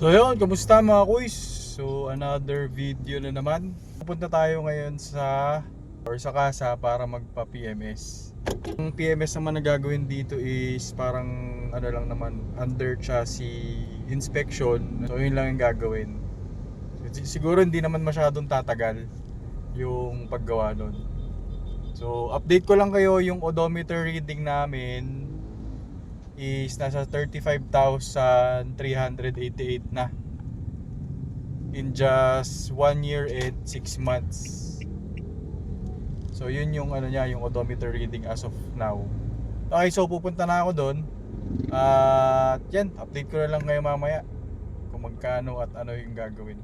So yun, kamusta mga kuys? So another video na naman. Pupunta tayo ngayon sa casa para magpa-PMS. Ang PMS naman na gagawin dito is parang ano lang naman, under chassis inspection. So yun lang yung gagawin. Siguro hindi naman masyadong tatagal yung paggawa nun. So update ko lang kayo, yung odometer reading namin is nasa 35,388 na in just 1 year and 6 months. So yun yung ano niya, yung odometer reading as of now. Okay, so pupunta na ako doon. At yan, update ko na lang kayo mamaya kung magkano at ano yung gagawin.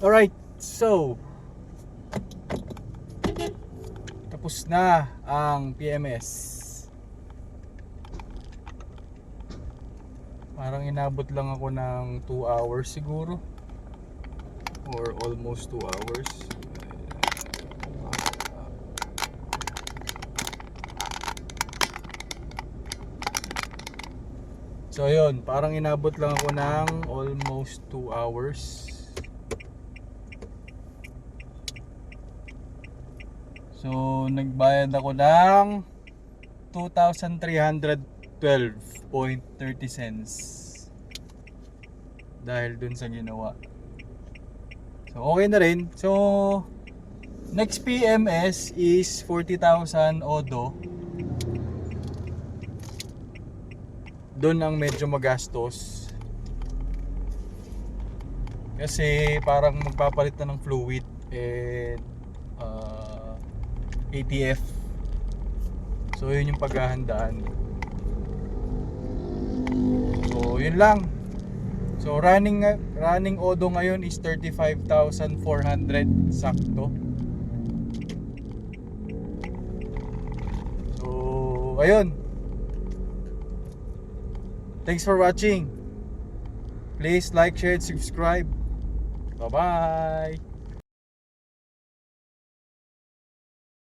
Alright, so tapos na ang PMS. Parang inabot lang ako ng 2 hours siguro, or almost 2 hours. So yun, parang inabot lang ako ng almost 2 hours. So nagbayad ako ng 2,312.30 cents dahil dun sa ginawa. So okay na rin. So next PMS is 40,000 odo. Doon ang medyo magastos kasi parang magpapalit na ng fluid and ATF. So yun yung paghahandaan. So yun lang. So running odo ngayon is 35,400 sakto. So ayun. Thanks for watching. Please like, share, subscribe. Bye bye.